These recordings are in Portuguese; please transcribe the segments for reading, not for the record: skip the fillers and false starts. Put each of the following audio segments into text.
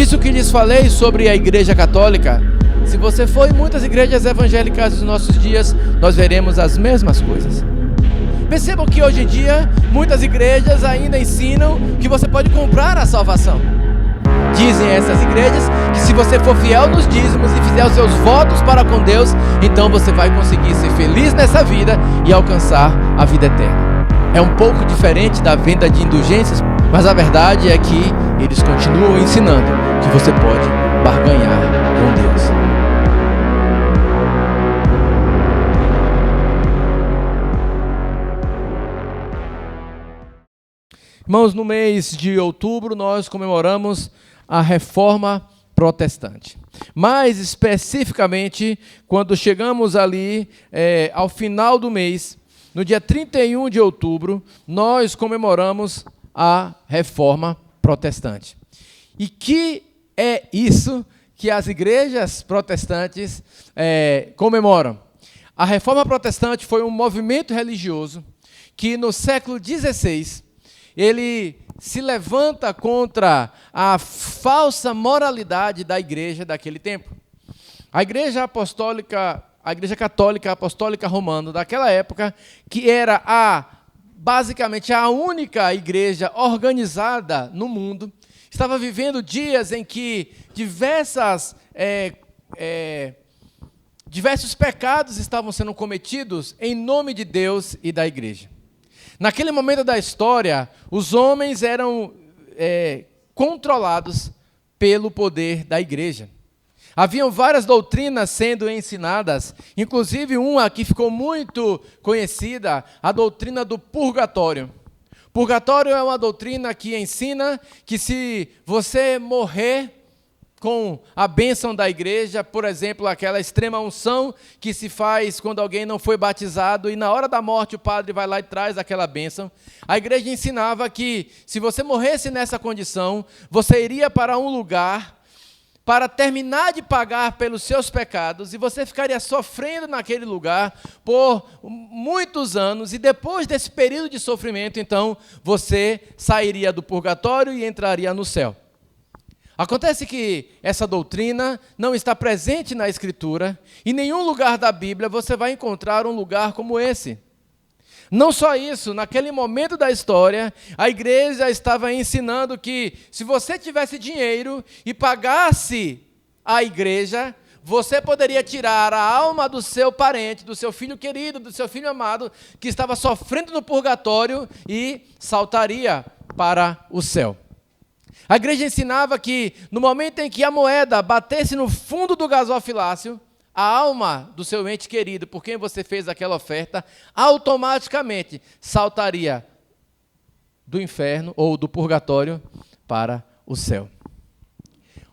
Isso que lhes falei sobre a Igreja Católica, se você for em muitas igrejas evangélicas dos nossos dias, nós veremos as mesmas coisas. Percebam que hoje em dia, muitas igrejas ainda ensinam que você pode comprar a salvação. Dizem essas igrejas que se você for fiel nos dízimos e fizer os seus votos para com Deus, então você vai conseguir ser feliz nessa vida e alcançar a vida eterna. É um pouco diferente da venda de indulgências, mas a verdade é que eles continuam ensinando que você pode barganhar com Deus. Irmãos, no mês de outubro nós comemoramos a Reforma Protestante. Mais especificamente, quando chegamos ali ao final do mês, no dia 31 de outubro, nós comemoramos a Reforma Protestante. E que é isso que as igrejas protestantes comemoram? A Reforma Protestante foi um movimento religioso que no século XVI ele se levanta contra a falsa moralidade da igreja daquele tempo. A igreja apostólica, a igreja católica apostólica romana daquela época, que era basicamente a única igreja organizada no mundo, estava vivendo dias em que diversos pecados estavam sendo cometidos em nome de Deus e da igreja. Naquele momento da história, os homens eram controlados pelo poder da igreja. Haviam várias doutrinas sendo ensinadas, inclusive uma que ficou muito conhecida, a doutrina do purgatório. Purgatório é uma doutrina que ensina que se você morrer com a bênção da igreja, por exemplo, aquela extrema unção que se faz quando alguém não foi batizado e na hora da morte o padre vai lá e traz aquela bênção. A igreja ensinava que se você morresse nessa condição, você iria para um lugar para terminar de pagar pelos seus pecados e você ficaria sofrendo naquele lugar por muitos anos e depois desse período de sofrimento, então, você sairia do purgatório e entraria no céu. Acontece que essa doutrina não está presente na Escritura, e em nenhum lugar da Bíblia você vai encontrar um lugar como esse. Não só isso, naquele momento da história, a igreja estava ensinando que se você tivesse dinheiro e pagasse a igreja, você poderia tirar a alma do seu parente, do seu filho querido, do seu filho amado, que estava sofrendo no purgatório e saltaria para o céu. A igreja ensinava que, no momento em que a moeda batesse no fundo do gasofilácio, a alma do seu ente querido, por quem você fez aquela oferta, automaticamente saltaria do inferno ou do purgatório para o céu.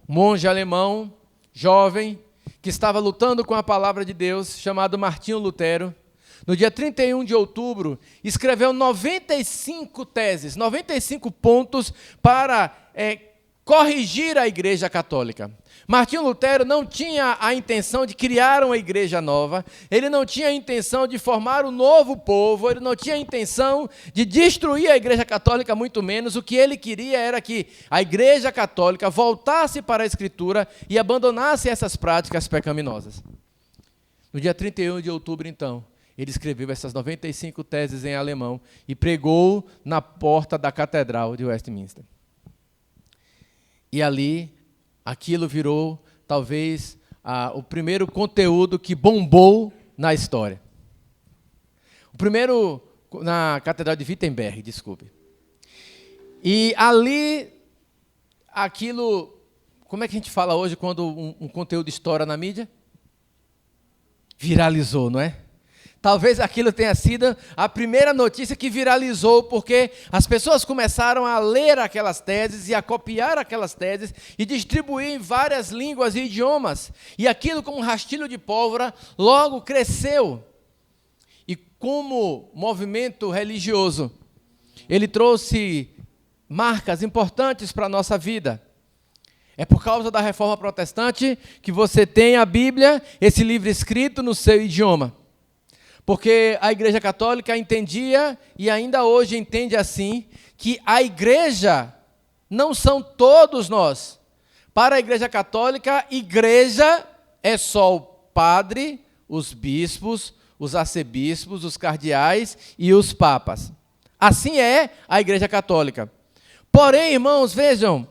Um monge alemão, jovem, que estava lutando com a palavra de Deus, chamado Martinho Lutero, no dia 31 de outubro, escreveu 95 teses, 95 pontos para corrigir a Igreja Católica. Martinho Lutero não tinha a intenção de criar uma igreja nova, ele não tinha a intenção de formar um novo povo, ele não tinha a intenção de destruir a Igreja Católica, muito menos. O que ele queria era que a Igreja Católica voltasse para a Escritura e abandonasse essas práticas pecaminosas. No dia 31 de outubro, então, ele escreveu essas 95 teses em alemão e pregou na porta da Catedral de Westminster. E ali, aquilo virou, talvez, o primeiro conteúdo que bombou na história. O primeiro, na Catedral de Wittenberg, desculpe. E ali, aquilo, como é que a gente fala hoje quando um conteúdo estoura na mídia? Viralizou, não é? Talvez aquilo tenha sido a primeira notícia que viralizou, porque as pessoas começaram a ler aquelas teses e a copiar aquelas teses e distribuir em várias línguas e idiomas. E aquilo, como um rastilho de pólvora, logo cresceu. E como movimento religioso, ele trouxe marcas importantes para a nossa vida. É por causa da Reforma Protestante que você tem a Bíblia, esse livro escrito no seu idioma. Porque a Igreja Católica entendia, e ainda hoje entende assim, que a igreja não são todos nós. Para a Igreja Católica, igreja é só o padre, os bispos, os arcebispos, os cardeais e os papas. Assim é a Igreja Católica. Porém, irmãos, vejam,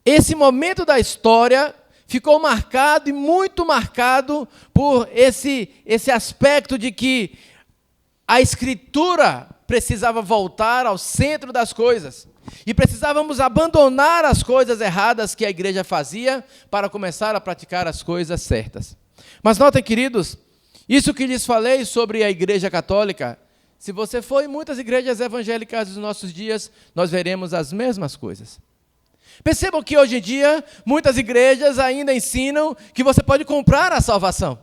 esse momento da história ficou marcado e muito marcado por esse aspecto de que a Escritura precisava voltar ao centro das coisas. E precisávamos abandonar as coisas erradas que a igreja fazia para começar a praticar as coisas certas. Mas notem, queridos, isso que lhes falei sobre a Igreja Católica, se você for em muitas igrejas evangélicas dos nossos dias, nós veremos as mesmas coisas. Percebam que hoje em dia, muitas igrejas ainda ensinam que você pode comprar a salvação.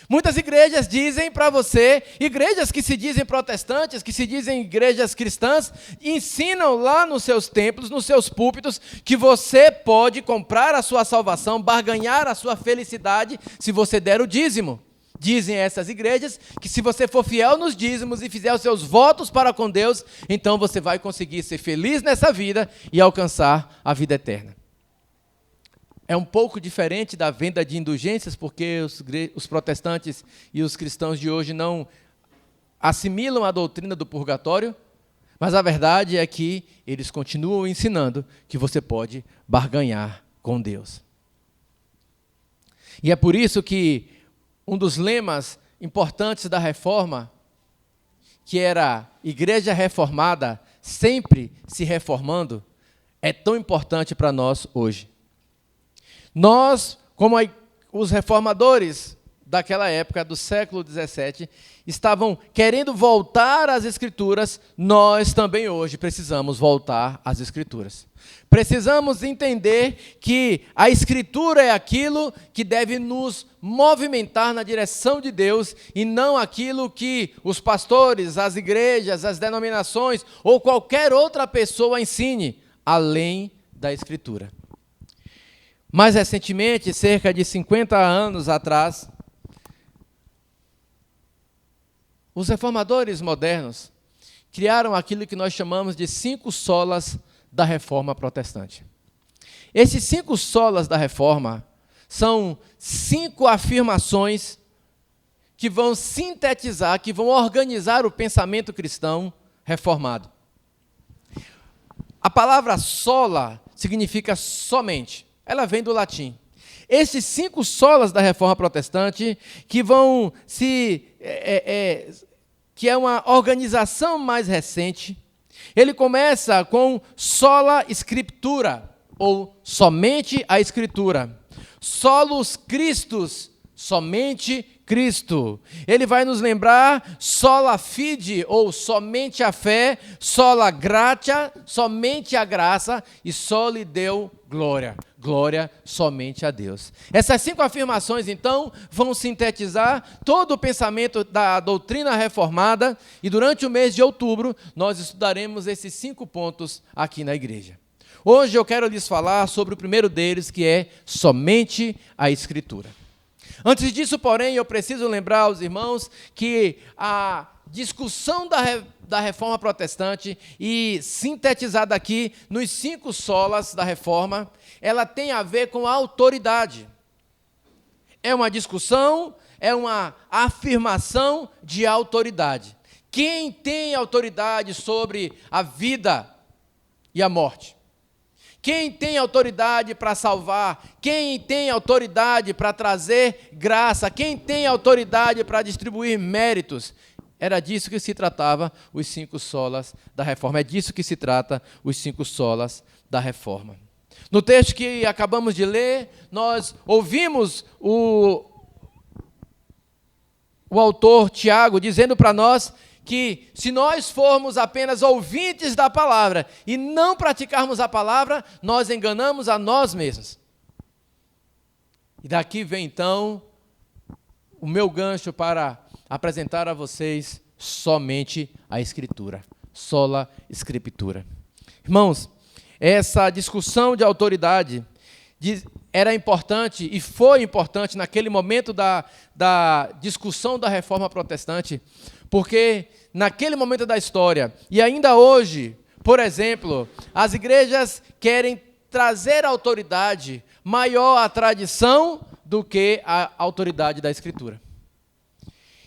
Muitas igrejas dizem para você, igrejas que se dizem protestantes, que se dizem igrejas cristãs, ensinam lá nos seus templos, nos seus púlpitos, que você pode comprar a sua salvação, barganhar a sua felicidade, se você der o dízimo. Dizem essas igrejas que se você for fiel nos dízimos e fizer os seus votos para com Deus, então você vai conseguir ser feliz nessa vida e alcançar a vida eterna. É um pouco diferente da venda de indulgências, porque os protestantes e os cristãos de hoje não assimilam a doutrina do purgatório, mas a verdade é que eles continuam ensinando que você pode barganhar com Deus. E é por isso que um dos lemas importantes da Reforma, que era Igreja Reformada, sempre se reformando, é tão importante para nós hoje. Nós, como os reformadores daquela época, do século XVII, estavam querendo voltar às Escrituras, nós também hoje precisamos voltar às Escrituras. Precisamos entender que a Escritura é aquilo que deve nos movimentar na direção de Deus e não aquilo que os pastores, as igrejas, as denominações ou qualquer outra pessoa ensine, além da Escritura. Mais recentemente, cerca de 50 anos atrás, os reformadores modernos criaram aquilo que nós chamamos de 5 solas da Reforma Protestante. Esses 5 solas da Reforma são 5 afirmações que vão sintetizar, que vão organizar o pensamento cristão reformado. A palavra sola significa somente. Ela vem do latim. Esses 5 solas da Reforma Protestante, que vão que é uma organização mais recente, ele começa com sola scriptura, ou somente a Escritura. Solus Christus, somente Cristo. Ele vai nos lembrar sola fide, ou somente a fé, sola gratia, somente a graça, e soli Deo glória. Glória somente a Deus. Essas 5 afirmações, então, vão sintetizar todo o pensamento da doutrina reformada, e durante o mês de outubro, nós estudaremos esses 5 pontos aqui na igreja. Hoje eu quero lhes falar sobre o primeiro deles, que é somente a Escritura. Antes disso, porém, eu preciso lembrar aos irmãos que a discussão da Reforma Protestante, e sintetizada aqui nos 5 solas da Reforma, ela tem a ver com a autoridade. É uma discussão, é uma afirmação de autoridade. Quem tem autoridade sobre a vida e a morte? Quem tem autoridade para salvar? Quem tem autoridade para trazer graça? Quem tem autoridade para distribuir méritos? Era disso que se tratava os 5 solas da Reforma. É disso que se trata os 5 solas da Reforma. No texto que acabamos de ler, nós ouvimos o autor Tiago dizendo para nós que se nós formos apenas ouvintes da palavra e não praticarmos a palavra, nós enganamos a nós mesmos. E daqui vem então o meu gancho para apresentar a vocês somente a Escritura, sola Scriptura. Irmãos, essa discussão de autoridade era importante e foi importante naquele momento da discussão da Reforma Protestante, porque naquele momento da história, e ainda hoje, por exemplo, as igrejas querem trazer autoridade maior à tradição do que a autoridade da Escritura.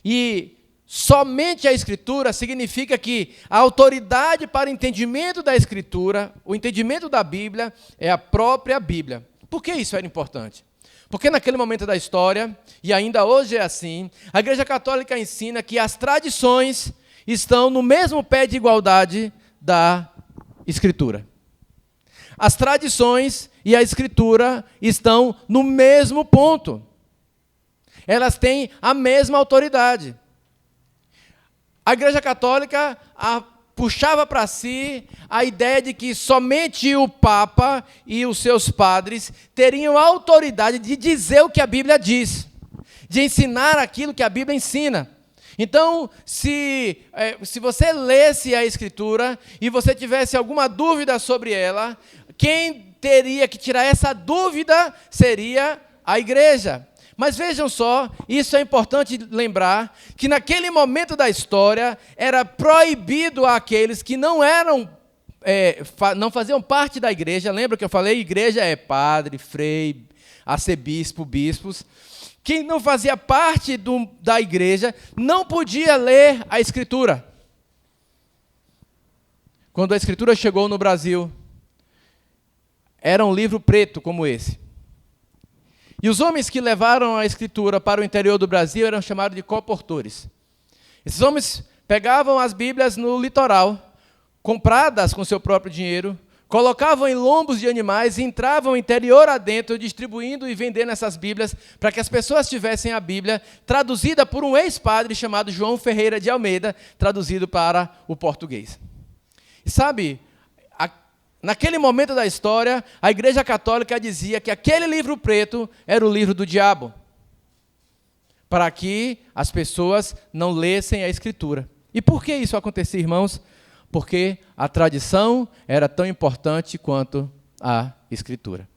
E somente a Escritura significa que a autoridade para o entendimento da Escritura, o entendimento da Bíblia, é a própria Bíblia. Por que isso era importante? Porque naquele momento da história, e ainda hoje é assim, a Igreja Católica ensina que as tradições estão no mesmo pé de igualdade da Escritura. As tradições e a Escritura estão no mesmo ponto. Elas têm a mesma autoridade. A Igreja Católica puxava para si a ideia de que somente o Papa e os seus padres teriam a autoridade de dizer o que a Bíblia diz, de ensinar aquilo que a Bíblia ensina. Então, se você lesse a Escritura e você tivesse alguma dúvida sobre ela, quem teria que tirar essa dúvida seria a igreja. Mas vejam só, isso é importante lembrar, que naquele momento da história era proibido àqueles que não faziam parte da igreja. Lembra que eu falei? Igreja é padre, frei, arcebispo, bispos. Quem não fazia parte da igreja não podia ler a Escritura. Quando a Escritura chegou no Brasil, era um livro preto como esse. E os homens que levaram a Escritura para o interior do Brasil eram chamados de colportores. Esses homens pegavam as Bíblias no litoral, compradas com seu próprio dinheiro, colocavam em lombos de animais e entravam interior adentro, distribuindo e vendendo essas Bíblias para que as pessoas tivessem a Bíblia traduzida por um ex-padre chamado João Ferreira de Almeida, traduzido para o português. E sabe, naquele momento da história, a Igreja Católica dizia que aquele livro preto era o livro do diabo, para que as pessoas não lessem a Escritura. E por que isso acontecia, irmãos? Porque a tradição era tão importante quanto a Escritura.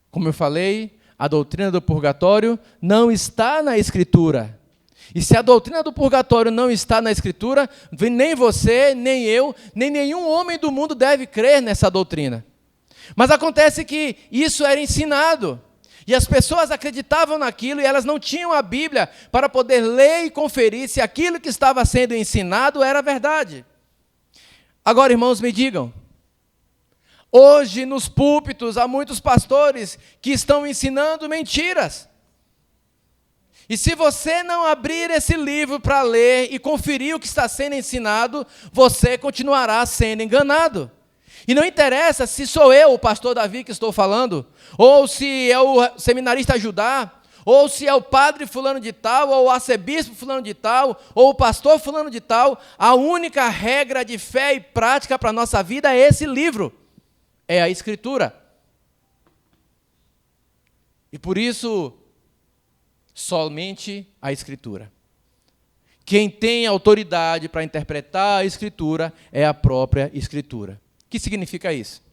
Como eu falei, a doutrina do purgatório não está na Escritura. E se a doutrina do purgatório não está na Escritura, nem você, nem eu, nem nenhum homem do mundo deve crer nessa doutrina. Mas acontece que isso era ensinado. E as pessoas acreditavam naquilo e elas não tinham a Bíblia para poder ler e conferir se aquilo que estava sendo ensinado era verdade. Agora, irmãos, me digam, hoje nos púlpitos há muitos pastores que estão ensinando mentiras. E se você não abrir esse livro para ler e conferir o que está sendo ensinado, você continuará sendo enganado. E não interessa se sou eu, o pastor Davi, que estou falando, ou se é o seminarista Judá, ou se é o padre fulano de tal, ou o arcebispo fulano de tal, ou o pastor fulano de tal. A única regra de fé e prática para a nossa vida é esse livro, é a Escritura. E por isso, somente a Escritura. Quem tem autoridade para interpretar a Escritura é a própria Escritura. O que significa isso?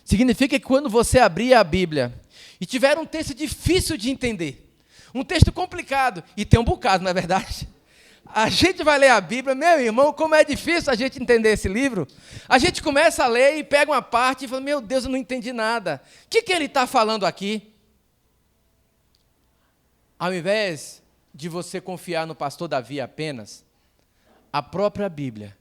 Significa que quando você abrir a Bíblia e tiver um texto difícil de entender, um texto complicado, e tem um bocado, não é verdade? A gente vai ler a Bíblia, meu irmão, como é difícil a gente entender esse livro. A gente começa a ler e pega uma parte e fala, meu Deus, eu não entendi nada. O que ele está falando aqui? Ao invés de você confiar no pastor Davi apenas, a própria Bíblia,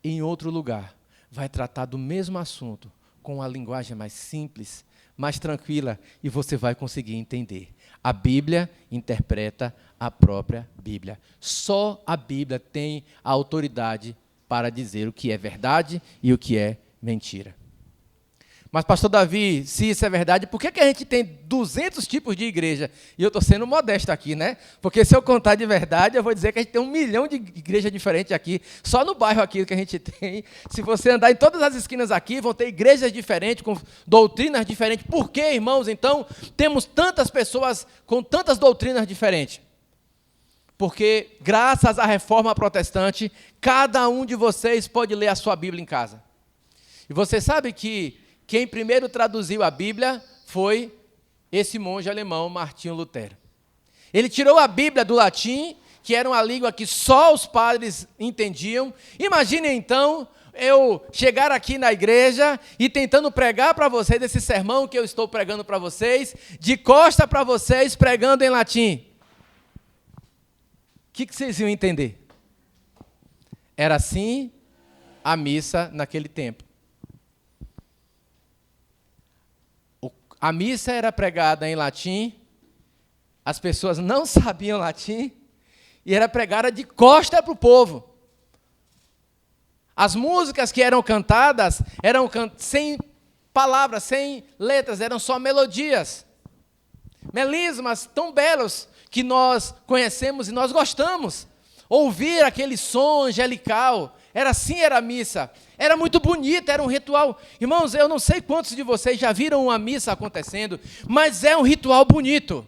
em outro lugar, vai tratar do mesmo assunto, com uma linguagem mais simples, mais tranquila, e você vai conseguir entender. A Bíblia interpreta a própria Bíblia. Só a Bíblia tem a autoridade para dizer o que é verdade e o que é mentira. Mas, pastor Davi, se isso é verdade, por que a gente tem 200 tipos de igreja? E eu estou sendo modesto aqui, né? Porque se eu contar de verdade, eu vou dizer que a gente tem 1 milhão de igrejas diferentes aqui, só no bairro aqui que a gente tem. Se você andar em todas as esquinas aqui, vão ter igrejas diferentes, com doutrinas diferentes. Por que, irmãos, então, temos tantas pessoas com tantas doutrinas diferentes? Porque, graças à reforma protestante, cada um de vocês pode ler a sua Bíblia em casa. E você sabe que quem primeiro traduziu a Bíblia foi esse monge alemão, Martinho Lutero. Ele tirou a Bíblia do latim, que era uma língua que só os padres entendiam. Imagine, então, eu chegar aqui na igreja e tentando pregar para vocês esse sermão que eu estou pregando para vocês, de costa para vocês, pregando em latim. O que vocês iam entender? Era assim a missa naquele tempo. A missa era pregada em latim, as pessoas não sabiam latim, e era pregada de costa para o povo. As músicas que eram cantadas eram sem palavras, sem letras, eram só melodias. Melismas tão belos que nós conhecemos e nós gostamos. Ouvir aquele som angelical, era a missa. Era muito bonita, era um ritual. Irmãos, eu não sei quantos de vocês já viram uma missa acontecendo, mas é um ritual bonito.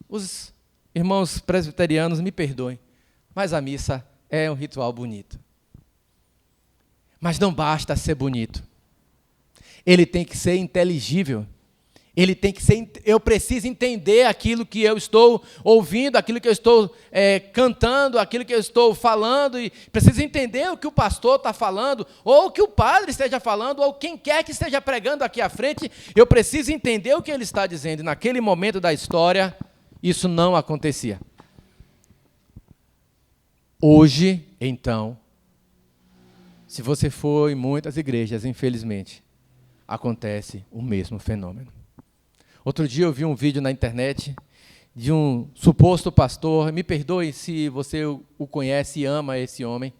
Os irmãos presbiterianos me perdoem, mas a missa é um ritual bonito. Mas não basta ser bonito. Ele tem que ser inteligível. Ele tem que ser. Eu preciso entender aquilo que eu estou ouvindo, aquilo que eu estou cantando, aquilo que eu estou falando, e preciso entender o que o pastor está falando, ou o que o padre esteja falando, ou quem quer que esteja pregando aqui à frente. Eu preciso entender o que ele está dizendo. E naquele momento da história, isso não acontecia. Hoje, então, se você for em muitas igrejas, infelizmente, acontece o mesmo fenômeno. Outro dia eu vi um vídeo na internet de um suposto pastor, me perdoe se você o conhece e ama esse homem,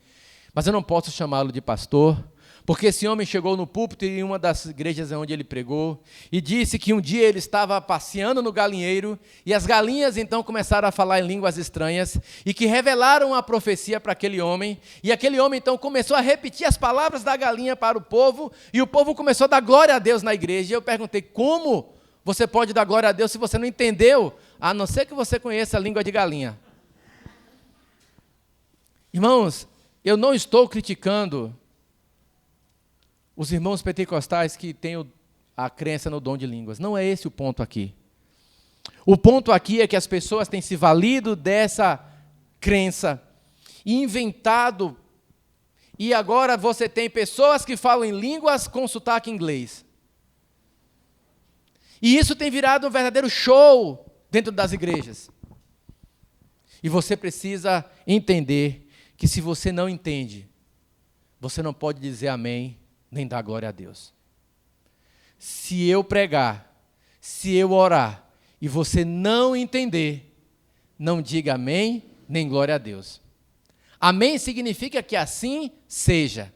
mas eu não posso chamá-lo de pastor, porque esse homem chegou no púlpito em uma das igrejas onde ele pregou e disse que um dia ele estava passeando no galinheiro e as galinhas então começaram a falar em línguas estranhas e que revelaram a profecia para aquele homem, e aquele homem então começou a repetir as palavras da galinha para o povo e o povo começou a dar glória a Deus na igreja. E eu perguntei, como você pode dar glória a Deus se você não entendeu, a não ser que você conheça a língua de galinha? Irmãos, eu não estou criticando os irmãos pentecostais que têm a crença no dom de línguas. Não é esse o ponto aqui. O ponto aqui é que as pessoas têm se valido dessa crença e inventado. E agora você tem pessoas que falam em línguas com sotaque inglês. E isso tem virado um verdadeiro show dentro das igrejas. E você precisa entender que se você não entende, você não pode dizer amém, nem dar glória a Deus. Se eu pregar, se eu orar, e você não entender, não diga amém, nem glória a Deus. Amém significa que assim seja.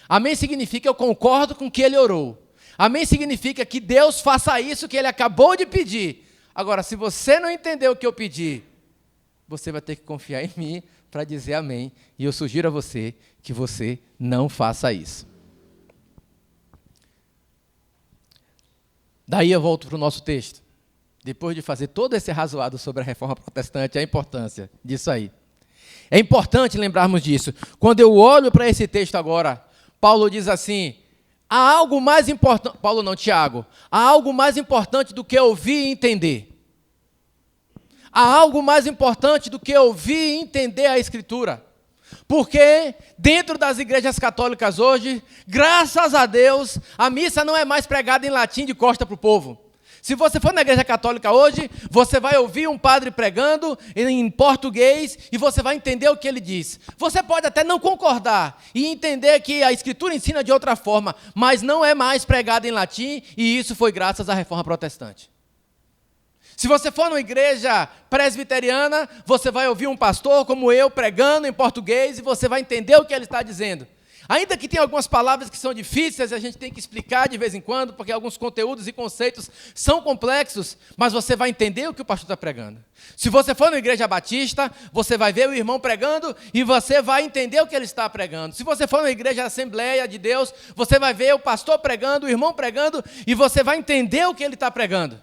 Amém significa que eu concordo com o que ele orou. Amém significa que Deus faça isso que ele acabou de pedir. Agora, se você não entender o que eu pedi, você vai ter que confiar em mim para dizer amém. E eu sugiro a você que você não faça isso. Daí eu volto para o nosso texto. Depois de fazer todo esse arrazoado sobre a reforma protestante, a importância disso aí. É importante lembrarmos disso. Quando eu olho para esse texto agora, Paulo diz assim, há algo mais importante, Paulo não, Tiago, há algo mais importante do que ouvir e entender. Há algo mais importante do que ouvir e entender a Escritura. Porque dentro das igrejas católicas hoje, graças a Deus, a missa não é mais pregada em latim de costa para o povo. Se você for na igreja católica hoje, você vai ouvir um padre pregando em português e você vai entender o que ele diz. Você pode até não concordar e entender que a Escritura ensina de outra forma, mas não é mais pregada em latim, e isso foi graças à reforma protestante. Se você for numa igreja presbiteriana, você vai ouvir um pastor como eu pregando em português e você vai entender o que ele está dizendo. Ainda que tenha algumas palavras que são difíceis, a gente tem que explicar de vez em quando, porque alguns conteúdos e conceitos são complexos, mas você vai entender o que o pastor está pregando. Se você for na igreja batista, você vai ver o irmão pregando e você vai entender o que ele está pregando. Se você for na igreja Assembleia de Deus, você vai ver o pastor pregando, o irmão pregando, e você vai entender o que ele está pregando.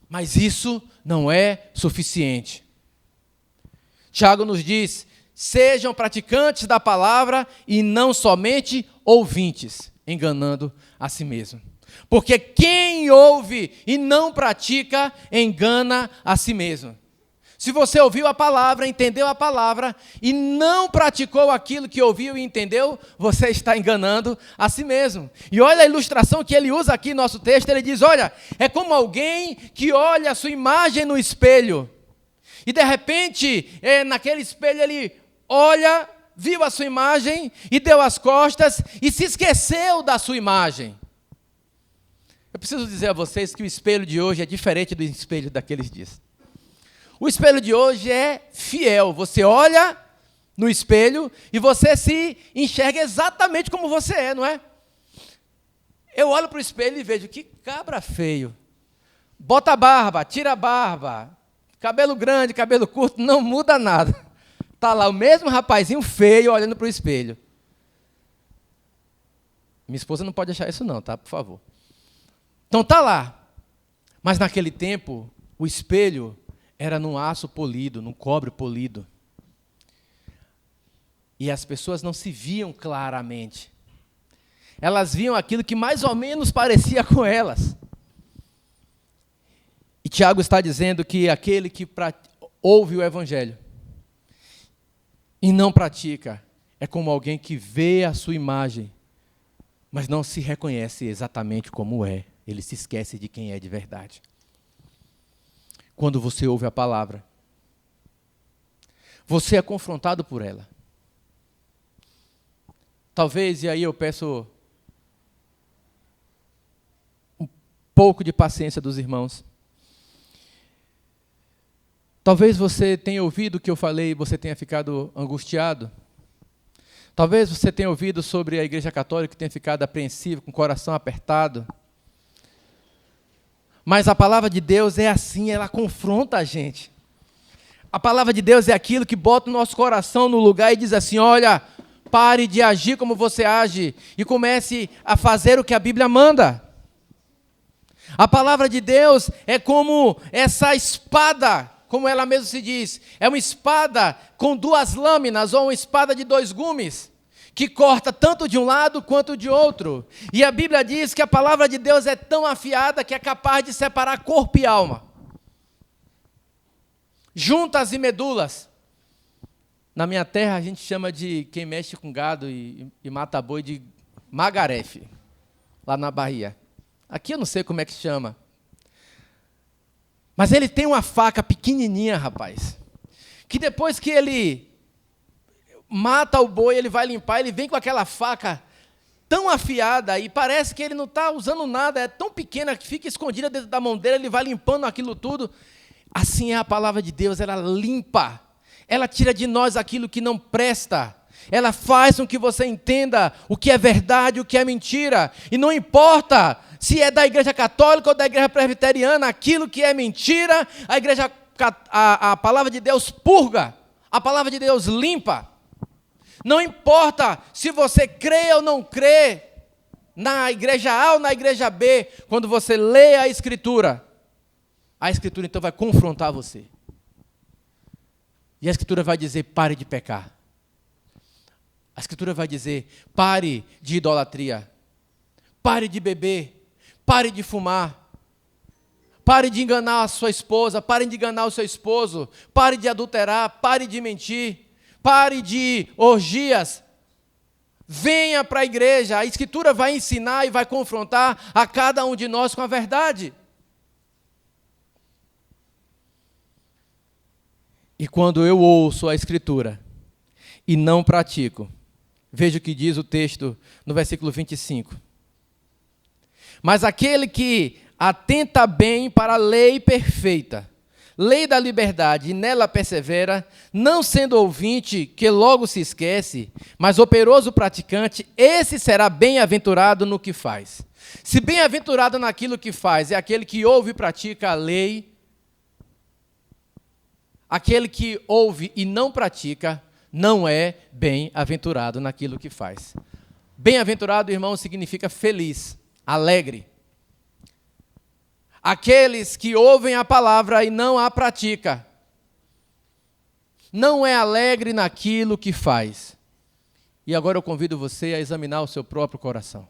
Mas isso não é suficiente. Tiago nos diz, sejam praticantes da palavra e não somente ouvintes, enganando a si mesmo. Porque quem ouve e não pratica, engana a si mesmo. Se você ouviu a palavra, entendeu a palavra e não praticou aquilo que ouviu e entendeu, você está enganando a si mesmo. E olha a ilustração que ele usa aqui no nosso texto, ele diz, olha, é como alguém que olha a sua imagem no espelho. E de repente, naquele espelho ele olha, viu a sua imagem e deu as costas e se esqueceu da sua imagem. Eu preciso dizer a vocês que o espelho de hoje é diferente do espelho daqueles dias. O espelho de hoje é fiel. Você olha no espelho e você se enxerga exatamente como você é, não é? Eu olho para o espelho e vejo, que cabra feio. Bota a barba, tira a barba, cabelo grande, cabelo curto, não muda nada. Está lá o mesmo rapazinho feio olhando para o espelho. Minha esposa não pode achar isso não, tá? Por favor. Então está lá. Mas naquele tempo, o espelho era num aço polido, num cobre polido. E as pessoas não se viam claramente. Elas viam aquilo que mais ou menos parecia com elas. E Tiago está dizendo que aquele que ouve o Evangelho e não pratica, é como alguém que vê a sua imagem, mas não se reconhece exatamente como é. Ele se esquece de quem é de verdade. Quando você ouve a palavra, você é confrontado por ela. Talvez, e aí eu peço um pouco de paciência dos irmãos. Talvez você tenha ouvido o que eu falei e você tenha ficado angustiado. Talvez você tenha ouvido sobre a Igreja Católica e tenha ficado apreensivo, com o coração apertado. Mas a palavra de Deus é assim, ela confronta a gente. A palavra de Deus é aquilo que bota o nosso coração no lugar e diz assim, olha, pare de agir como você age e comece a fazer o que a Bíblia manda. A palavra de Deus é como essa espada, como ela mesma se diz, é uma espada com duas lâminas ou uma espada de dois gumes, que corta tanto de um lado quanto de outro. E a Bíblia diz que a palavra de Deus é tão afiada que é capaz de separar corpo e alma, juntas e medulas. Na minha terra a gente chama de quem mexe com gado e mata boi de magarefe, lá na Bahia. Aqui eu não sei como é que chama. Mas ele tem uma faca pequenininha, rapaz, que depois que ele mata o boi, ele vai limpar, ele vem com aquela faca tão afiada e parece que ele não está usando nada, é tão pequena que fica escondida dentro da mão dele, ele vai limpando aquilo tudo. Assim é a palavra de Deus, ela limpa, ela tira de nós aquilo que não presta, ela faz com que você entenda o que é verdade, o que é mentira, e não importa se é da Igreja Católica ou da Igreja Presbiteriana, aquilo que é mentira, a palavra de Deus purga, a palavra de Deus limpa. Não importa se você crê ou não crê na igreja A ou na igreja B, quando você lê a Escritura então vai confrontar você. E a Escritura vai dizer, pare de pecar. A Escritura vai dizer, pare de idolatria, pare de beber, pare de fumar, pare de enganar a sua esposa, pare de enganar o seu esposo, pare de adulterar, pare de mentir, pare de orgias, venha para a igreja, a Escritura vai ensinar e vai confrontar a cada um de nós com a verdade. E quando eu ouço a Escritura e não pratico, veja o que diz o texto no versículo 25. Mas aquele que atenta bem para a lei perfeita, lei da liberdade, e nela persevera, não sendo ouvinte, que logo se esquece, mas operoso praticante, esse será bem-aventurado no que faz. Se bem-aventurado naquilo que faz é aquele que ouve e pratica a lei, aquele que ouve e não pratica, não é bem-aventurado naquilo que faz. Bem-aventurado, irmão, significa feliz, alegre. Aqueles que ouvem a palavra e não a praticam, não é alegre naquilo que faz. E agora eu convido você a examinar o seu próprio coração.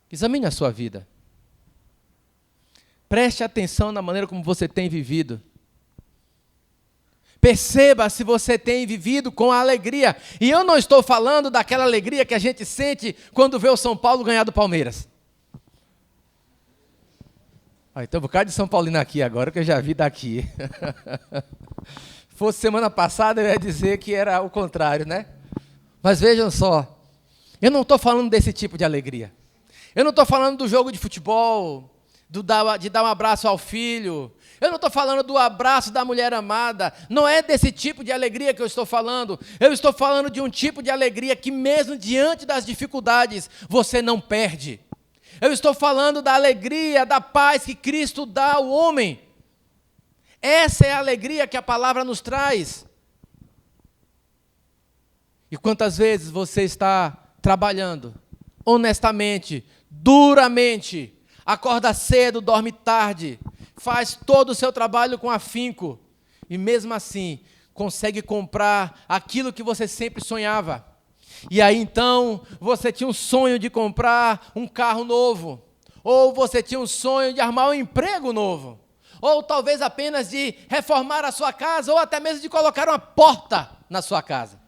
Examine a sua vida. Preste atenção na maneira como você tem vivido. Perceba se você tem vivido com alegria. E eu não estou falando daquela alegria que a gente sente quando vê o São Paulo ganhar do Palmeiras. Então, um bocado de São Paulino aqui agora, que eu já vi daqui. Fosse semana passada, eu ia dizer que era o contrário, né? Mas vejam só, eu não estou falando desse tipo de alegria. Eu não estou falando do jogo de futebol, de dar um abraço ao filho. Eu não estou falando do abraço da mulher amada. Não é desse tipo de alegria que eu estou falando. Eu estou falando de um tipo de alegria que mesmo diante das dificuldades, você não perde. Eu estou falando da alegria, da paz que Cristo dá ao homem. Essa é a alegria que a palavra nos traz. E quantas vezes você está trabalhando honestamente, duramente, acorda cedo, dorme tarde, faz todo o seu trabalho com afinco e mesmo assim consegue comprar aquilo que você sempre sonhava. E aí então você tinha um sonho de comprar um carro novo, ou você tinha um sonho de arrumar um emprego novo, ou talvez apenas de reformar a sua casa, ou até mesmo de colocar uma porta na sua casa.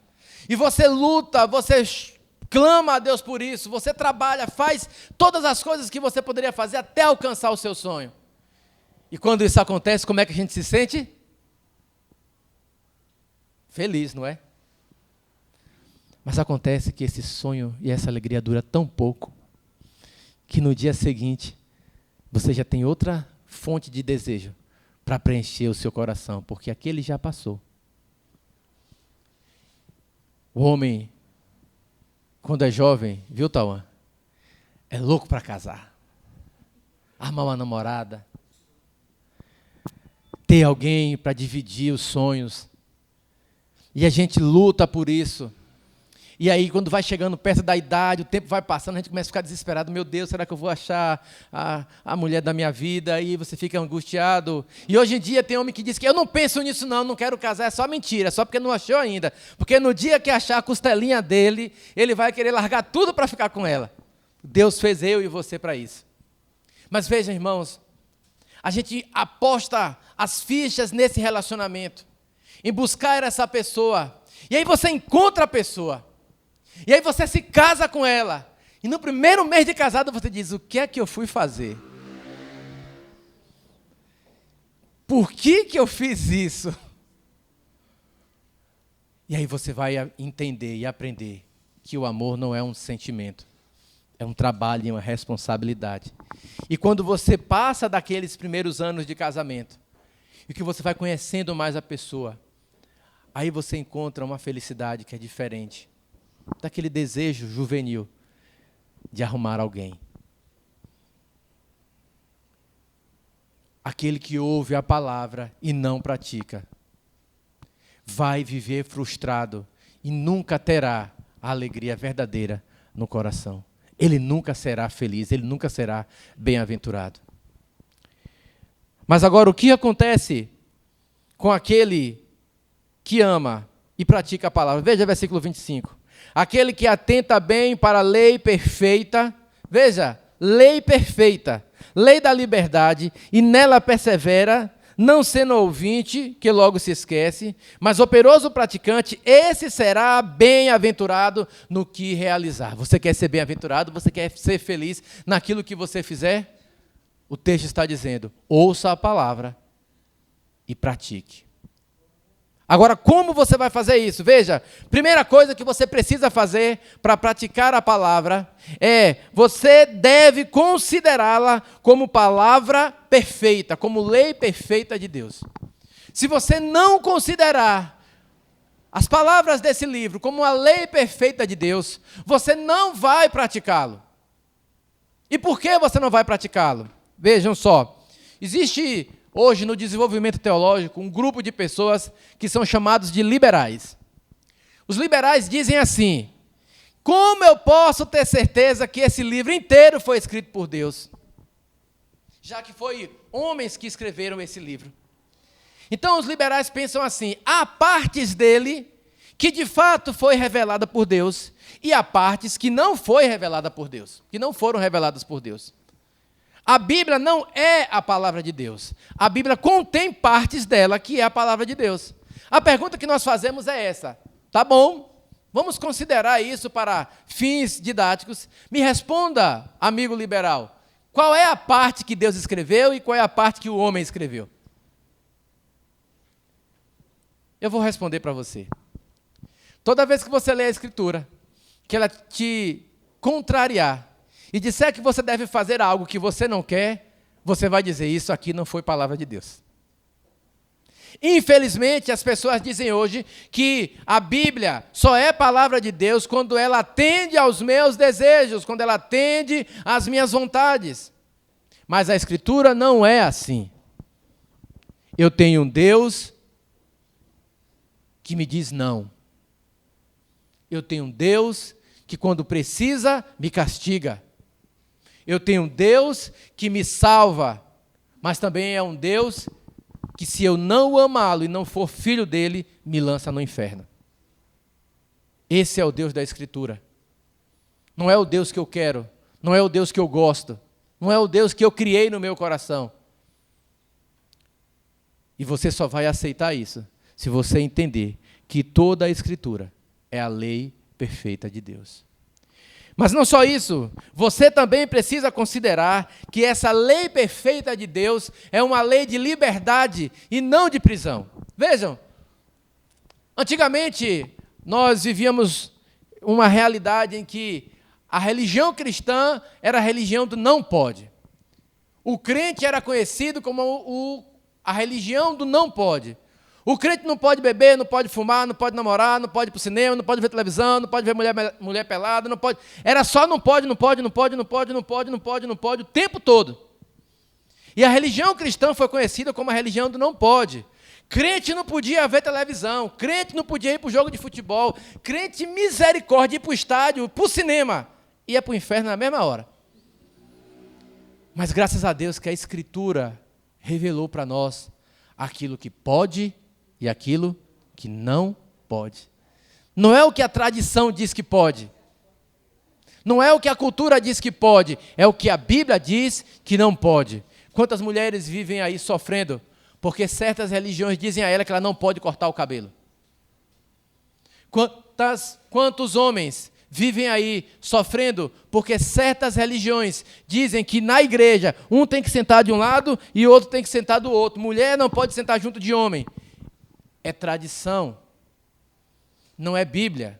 E você luta, você clama a Deus por isso, você trabalha, faz todas as coisas que você poderia fazer até alcançar o seu sonho. E quando isso acontece, como é que a gente se sente? Feliz, não é? Mas acontece que esse sonho e essa alegria dura tão pouco, que no dia seguinte, você já tem outra fonte de desejo para preencher o seu coração, porque aquele já passou. O homem, quando é jovem, viu, Tauan? É louco para casar. Armar uma namorada. Ter alguém para dividir os sonhos. E a gente luta por isso. E aí, quando vai chegando perto da idade, o tempo vai passando, a gente começa a ficar desesperado. Meu Deus, será que eu vou achar a mulher da minha vida? Aí você fica angustiado. E hoje em dia tem homem que diz que eu não penso nisso não quero casar, é só mentira, é só porque não achou ainda. Porque no dia que achar a costelinha dele, ele vai querer largar tudo para ficar com ela. Deus fez eu e você para isso. Mas vejam, irmãos, a gente aposta as fichas nesse relacionamento, em buscar essa pessoa. E aí você encontra a pessoa. E aí você se casa com ela. E no primeiro mês de casado você diz, o que é que eu fui fazer? Por que eu fiz isso? E aí você vai entender e aprender que o amor não é um sentimento. É um trabalho e uma responsabilidade. E quando você passa daqueles primeiros anos de casamento, e que você vai conhecendo mais a pessoa, aí você encontra uma felicidade que é diferente daquele desejo juvenil de arrumar alguém. Aquele que ouve a palavra e não pratica, vai viver frustrado e nunca terá a alegria verdadeira no coração. Ele nunca será feliz, ele nunca será bem-aventurado. Mas agora, o que acontece com aquele que ama e pratica a palavra? Veja o versículo 25. Aquele que atenta bem para a lei perfeita, veja, lei perfeita, lei da liberdade, e nela persevera, não sendo ouvinte, que logo se esquece, mas operoso praticante, esse será bem-aventurado no que realizar. Você quer ser bem-aventurado? Você quer ser feliz naquilo que você fizer? O texto está dizendo, ouça a palavra e pratique. Agora, como você vai fazer isso? Veja, primeira coisa que você precisa fazer para praticar a palavra é, você deve considerá-la como palavra perfeita, como lei perfeita de Deus. Se você não considerar as palavras desse livro como a lei perfeita de Deus, você não vai praticá-lo. E por que você não vai praticá-lo? Vejam só, existe hoje, no desenvolvimento teológico, um grupo de pessoas que são chamados de liberais. Os liberais dizem assim, como eu posso ter certeza que esse livro inteiro foi escrito por Deus? Já que foi homens que escreveram esse livro. Então, os liberais pensam assim, há partes dele que de fato foi revelada por Deus, e há partes que não foi revelada por Deus, que não foram reveladas por Deus. A Bíblia não é a palavra de Deus. A Bíblia contém partes dela que é a palavra de Deus. A pergunta que nós fazemos é essa. Tá bom, vamos considerar isso para fins didáticos. Me responda, amigo liberal, qual é a parte que Deus escreveu e qual é a parte que o homem escreveu? Eu vou responder para você. Toda vez que você lê a Escritura, que ela te contrariar e disser que você deve fazer algo que você não quer, você vai dizer, isso aqui não foi palavra de Deus. Infelizmente, as pessoas dizem hoje que a Bíblia só é palavra de Deus quando ela atende aos meus desejos, quando ela atende às minhas vontades. Mas a Escritura não é assim. Eu tenho um Deus que me diz não. Eu tenho um Deus que, quando precisa, me castiga. Eu tenho um Deus que me salva, mas também é um Deus que, se eu não amá-lo e não for filho dele, me lança no inferno. Esse é o Deus da Escritura. Não é o Deus que eu quero, não é o Deus que eu gosto, não é o Deus que eu criei no meu coração. E você só vai aceitar isso se você entender que toda a Escritura é a lei perfeita de Deus. Mas não só isso, você também precisa considerar que essa lei perfeita de Deus é uma lei de liberdade e não de prisão. Vejam, antigamente nós vivíamos uma realidade em que a religião cristã era a religião do não pode. O crente era conhecido como a religião do não pode. O crente não pode beber, não pode fumar, não pode namorar, não pode ir para o cinema, não pode ver televisão, não pode ver mulher pelada, não pode. Era só não pode o tempo todo. E a religião cristã foi conhecida como a religião do não pode. Crente não podia ver televisão, crente não podia ir para o jogo de futebol, crente misericórdia ir para o estádio, para o cinema, ia para o inferno na mesma hora. Mas graças a Deus que a Escritura revelou para nós aquilo que pode e aquilo que não pode. Não é o que a tradição diz que pode. Não é o que a cultura diz que pode. É o que a Bíblia diz que não pode. Quantas mulheres vivem aí sofrendo porque certas religiões dizem a ela que ela não pode cortar o cabelo? Quantos homens vivem aí sofrendo porque certas religiões dizem que na igreja um tem que sentar de um lado e o outro tem que sentar do outro. Mulher não pode sentar junto de homem. É tradição, não é Bíblia.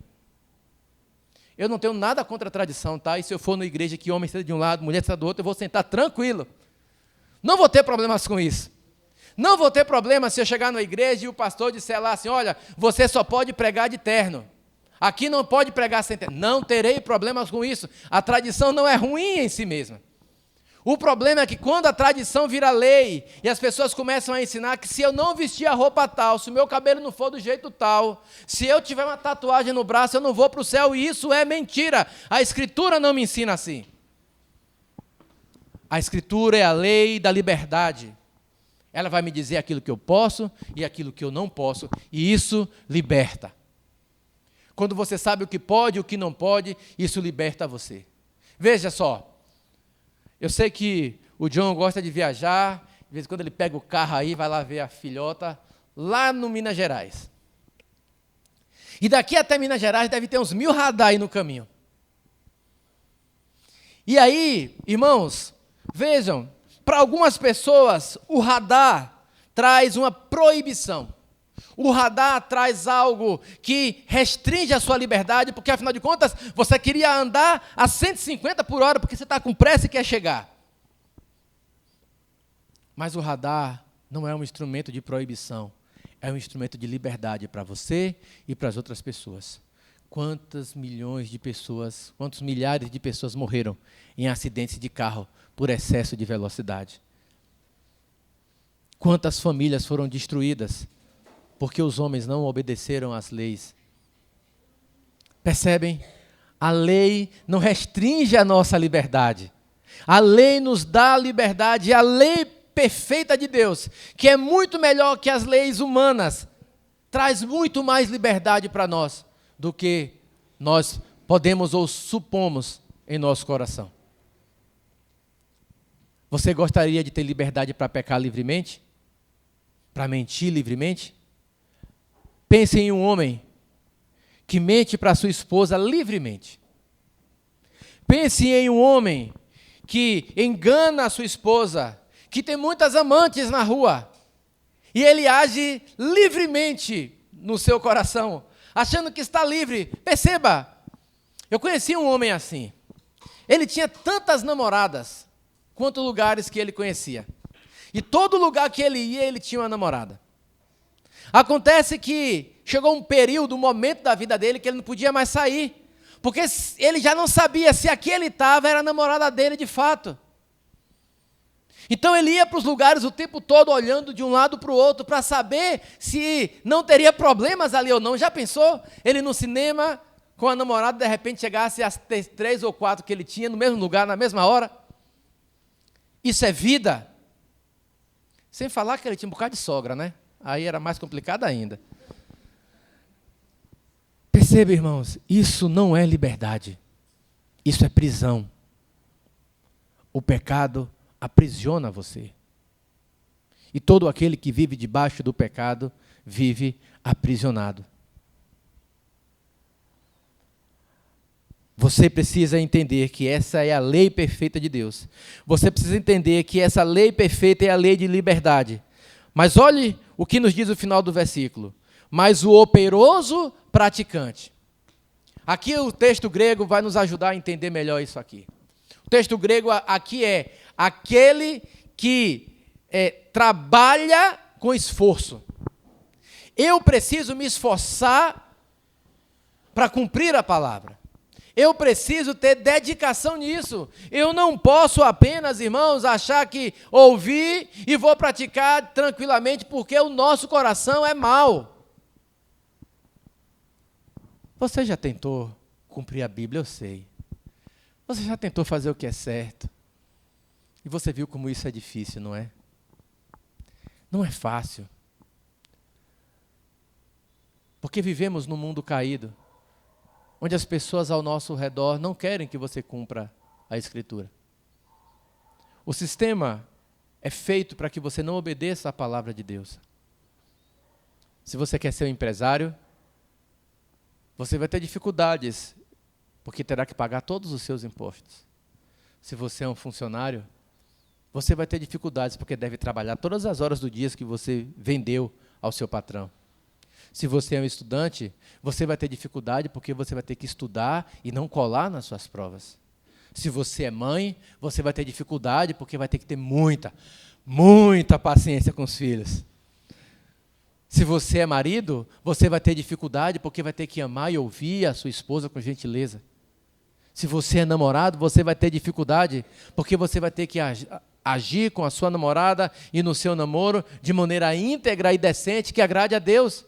Eu não tenho nada contra a tradição, tá? E se eu for na igreja que homem senta de um lado, mulher senta do outro, eu vou sentar tranquilo. Não vou ter problemas com isso. Não vou ter problema se eu chegar na igreja e o pastor disser lá assim, olha, você só pode pregar de terno. Aqui não pode pregar sem terno. Não terei problemas com isso. A tradição não é ruim em si mesma. O problema é que quando a tradição vira lei e as pessoas começam a ensinar que se eu não vestir a roupa tal, se o meu cabelo não for do jeito tal, se eu tiver uma tatuagem no braço, eu não vou para o céu, e isso é mentira. A Escritura não me ensina assim. A Escritura é a lei da liberdade. Ela vai me dizer aquilo que eu posso e aquilo que eu não posso, e isso liberta. Quando você sabe o que pode e o que não pode, isso liberta você. Veja só. Eu sei que o John gosta de viajar, de vez em quando ele pega o carro aí, vai lá ver a filhota, lá no Minas Gerais. E daqui até Minas Gerais deve ter uns 1000 radar aí no caminho. E aí, irmãos, vejam, para algumas pessoas o radar traz uma proibição. O radar traz algo que restringe a sua liberdade, porque, afinal de contas, você queria andar a 150 por hora, porque você está com pressa e quer chegar. Mas o radar não é um instrumento de proibição, é um instrumento de liberdade para você e para as outras pessoas. Quantos milhares de pessoas morreram em acidentes de carro por excesso de velocidade? Quantas famílias foram destruídas porque os homens não obedeceram às leis? Percebem? A lei não restringe a nossa liberdade. A lei nos dá liberdade. E a lei perfeita de Deus, que é muito melhor que as leis humanas, traz muito mais liberdade para nós do que nós podemos ou supomos em nosso coração. Você gostaria de ter liberdade para pecar livremente? Para mentir livremente? Pense em um homem que mente para sua esposa livremente. Pense em um homem que engana a sua esposa, que tem muitas amantes na rua, e ele age livremente no seu coração, achando que está livre. Perceba, eu conheci um homem assim. Ele tinha tantas namoradas quanto lugares que ele conhecia. E todo lugar que ele ia, ele tinha uma namorada. Acontece que chegou um período, um momento da vida dele que ele não podia mais sair, porque ele já não sabia se aqui ele estava era a namorada dele de fato. Então ele ia para os lugares o tempo todo olhando de um lado para o outro para saber se não teria problemas ali ou não. Já pensou? Ele no cinema com a namorada, de repente chegasse às 3 ou 4 que ele tinha no mesmo lugar, na mesma hora. Isso é vida. Sem falar que ele tinha um bocado de sogra, né? Aí era mais complicado ainda. Perceba, irmãos, isso não é liberdade. Isso é prisão. O pecado aprisiona você. E todo aquele que vive debaixo do pecado vive aprisionado. Você precisa entender que essa é a lei perfeita de Deus. Você precisa entender que essa lei perfeita é a lei de liberdade. Mas olhe o que nos diz o final do versículo. Mas o operoso praticante. Aqui o texto grego vai nos ajudar a entender melhor isso aqui. O texto grego aqui é aquele que trabalha com esforço. Eu preciso me esforçar para cumprir a palavra. Eu preciso ter dedicação nisso. Eu não posso apenas, irmãos, achar que ouvi e vou praticar tranquilamente porque o nosso coração é mau. Você já tentou cumprir a Bíblia? Eu sei. Você já tentou fazer o que é certo? E você viu como isso é difícil, não é? Não é fácil. Porque vivemos num mundo caído, onde as pessoas ao nosso redor não querem que você cumpra a Escritura. O sistema é feito para que você não obedeça à palavra de Deus. Se você quer ser um empresário, você vai ter dificuldades, porque terá que pagar todos os seus impostos. Se você é um funcionário, você vai ter dificuldades, porque deve trabalhar todas as horas do dia que você vendeu ao seu patrão. Se você é um estudante, você vai ter dificuldade porque você vai ter que estudar e não colar nas suas provas. Se você é mãe, você vai ter dificuldade porque vai ter que ter muita paciência com os filhos. Se você é marido, você vai ter dificuldade porque vai ter que amar e ouvir a sua esposa com gentileza. Se você é namorado, você vai ter dificuldade porque você vai ter que agir com a sua namorada e no seu namoro de maneira íntegra e decente que agrade a Deus,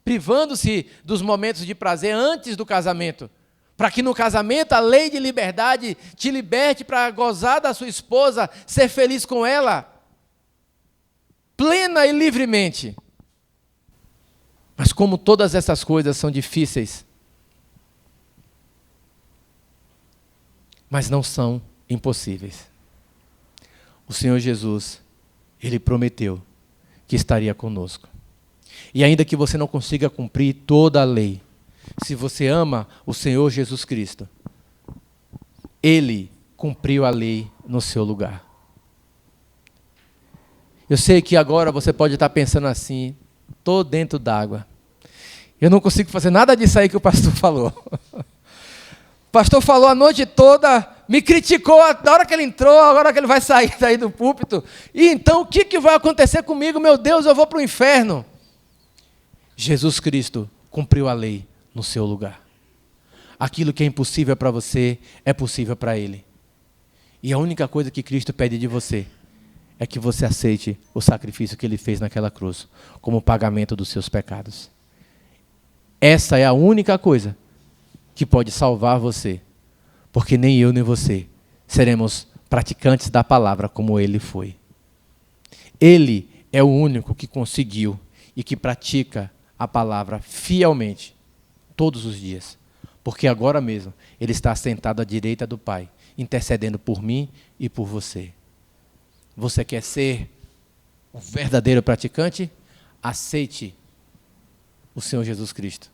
privando-se dos momentos de prazer antes do casamento, para que no casamento a lei de liberdade te liberte para gozar da sua esposa, ser feliz com ela, plena e livremente. Mas como todas essas coisas são difíceis, mas não são impossíveis. O Senhor Jesus, Ele prometeu que estaria conosco. E ainda que você não consiga cumprir toda a lei, se você ama o Senhor Jesus Cristo, Ele cumpriu a lei no seu lugar. Eu sei que agora você pode estar pensando assim, estou dentro d'água. Eu não consigo fazer nada disso aí que o pastor falou. O pastor falou a noite toda, me criticou na hora que ele entrou, agora que ele vai sair daí do púlpito. E então o que vai acontecer comigo? Meu Deus, eu vou para o inferno. Jesus Cristo cumpriu a lei no seu lugar. Aquilo que é impossível para você, é possível para Ele. E a única coisa que Cristo pede de você é que você aceite o sacrifício que Ele fez naquela cruz, como pagamento dos seus pecados. Essa é a única coisa que pode salvar você, porque nem eu nem você seremos praticantes da palavra como Ele foi. Ele é o único que conseguiu e que pratica a palavra fielmente, todos os dias. Porque agora mesmo, Ele está sentado à direita do Pai, intercedendo por mim e por você. Você quer ser um verdadeiro praticante? Aceite o Senhor Jesus Cristo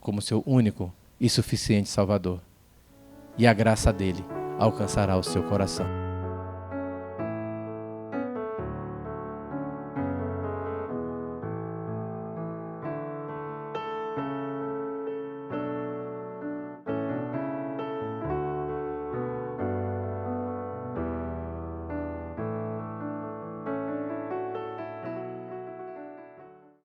como seu único e suficiente Salvador. E a graça dele alcançará o seu coração.